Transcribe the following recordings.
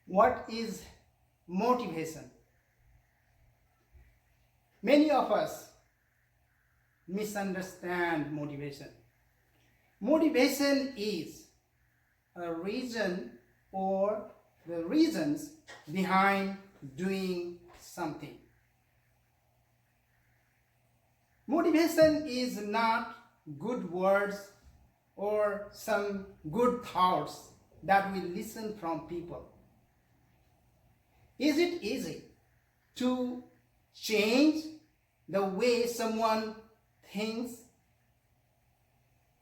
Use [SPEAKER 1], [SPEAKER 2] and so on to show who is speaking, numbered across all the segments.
[SPEAKER 1] What is motivation? Many of us misunderstand motivation. Motivation is a reason or the reasons behind doing something. Motivation is not good words or some good thoughts that we listen from people. Is it easy to change the way someone thinks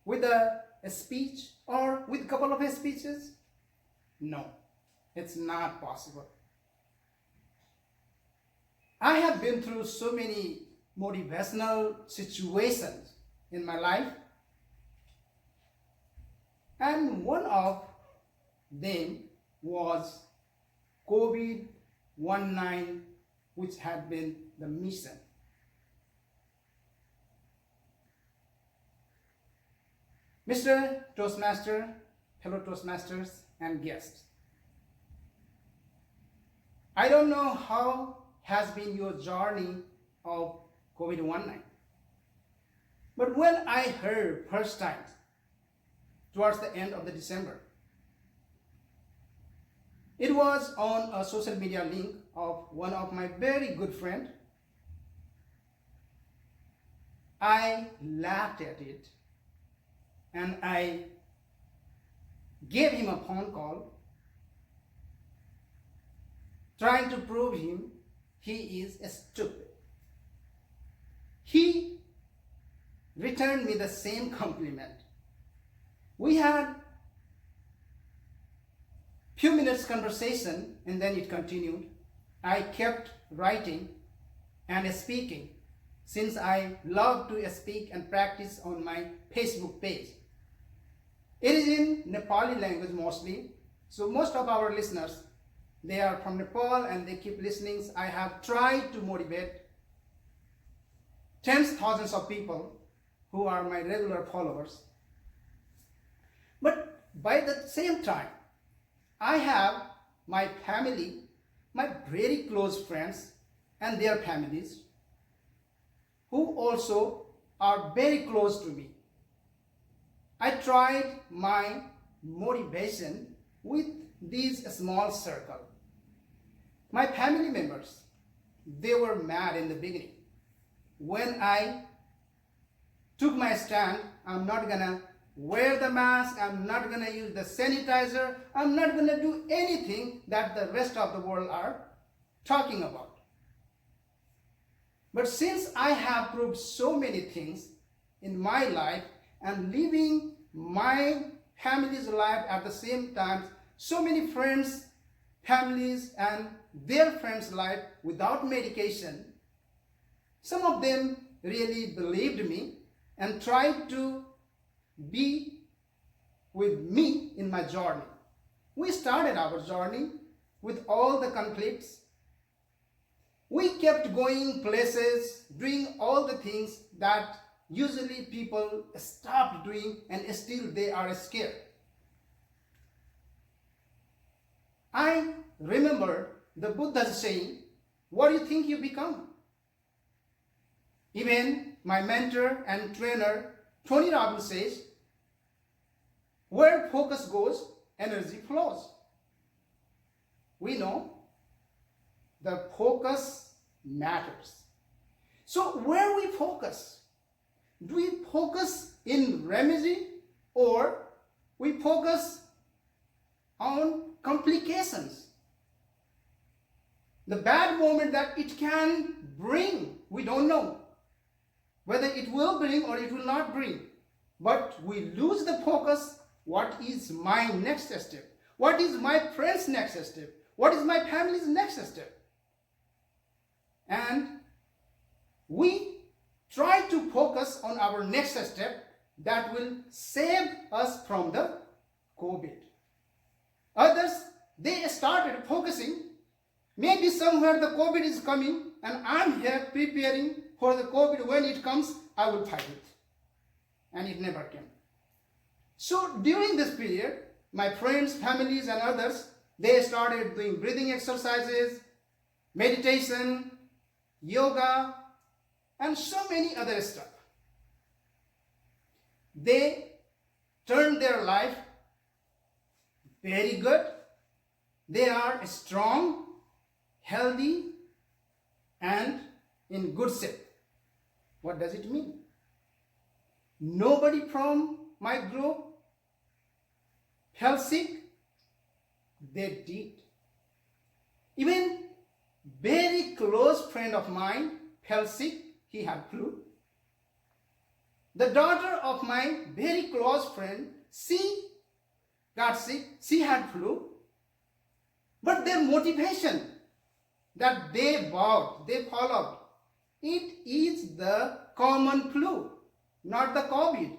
[SPEAKER 1] with a speech or with a couple of speeches? No, it's not possible. I have been through so many motivational situations in my life, and one of them was COVID-19, which had been the mission. Mr. Toastmaster, fellow Toastmasters and guests, I don't know how has been your journey of COVID-19, but when I heard first time towards the end of the December, it was on a social media link of one of my very good friend. I laughed at it and I gave him a phone call trying to prove him he is stupid. He returned me the same compliment. We had few minutes conversation and then it continued. I kept writing and speaking since I love to speak and practice on my Facebook page. It is in Nepali language mostly, so most of our listeners, they are from Nepal and they keep listening. I have tried to motivate tens of thousands of people who are my regular followers. But by the same time, I have my family, my very close friends and their families who also are very close to me. I tried my motivation with this small circle. My family members, they were mad in the beginning. When I took my stand, I'm not gonna wear the mask, I'm not gonna use the sanitizer, I'm not gonna do anything that the rest of the world are talking about. But since I have proved so many things in my life and living my family's life at the same time, so many friends, families and their friends' life without medication, some of them really believed me and tried to be with me in my journey. We started our journey with all the conflicts. We kept going places, doing all the things that usually people stop doing and still they are scared. I remember the Buddha's saying, what do you think you become? Even my mentor and trainer, Tony Robbins says, where focus goes, energy flows. We know the focus matters. So where we focus? Do we focus in remedy or we focus on complications? The bad moment that it can bring, we don't know whether it will bring or it will not bring. But we lose the focus. What is my next step? What is my friend's next step? What is my family's next step? And we try to focus on our next step that will save us from the COVID. Others, they started focusing, maybe somewhere the COVID is coming and I'm here preparing for the COVID. When it comes, I will fight it. And it never came. So during this period, my friends, families and others, They started doing breathing exercises, meditation, yoga, and so many other stuff. They turned their life very good. They are strong, healthy, and in good shape. What does it mean? Nobody from my group fell sick. They did. Even very close friend of mine fell sick. He had flu. The daughter of my very close friend, she got sick. She had flu. But their motivation that they vowed, they followed, it is the common flu, not the COVID.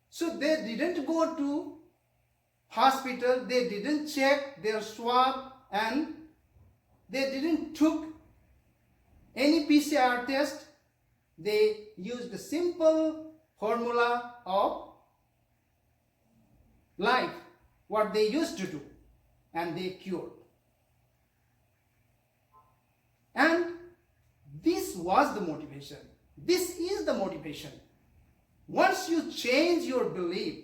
[SPEAKER 1] So they didn't go to hospital, they didn't check their swab, and they didn't took any PCR test. They used the simple formula of life, what they used to do, and they cured. And this was the motivation. This is the motivation. Once you change your belief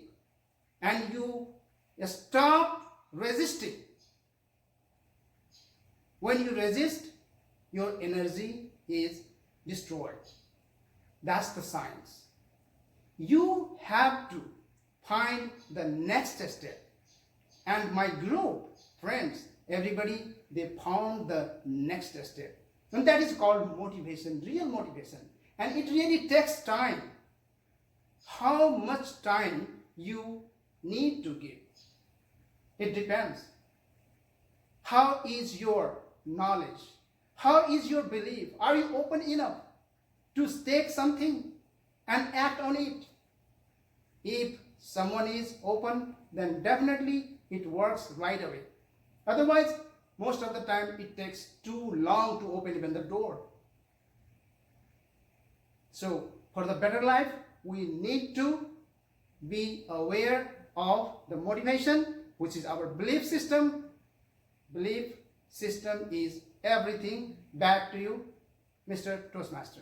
[SPEAKER 1] and you stop resisting, when you resist, your energy is destroyed. That's the science. You have to find the next step. And my group, friends, everybody, they found the next step. And that is called motivation, real motivation. And it really takes time. How much time you need to give? It depends. How is your knowledge? How is your belief? Are you open enough to take something and act on it? If someone is open, then definitely it works right away. Otherwise, most of the time it takes too long to open even the door. So for the better life, we need to be aware of the motivation, which is our belief system. Belief system is everything. Back to you, Mr. Toastmaster.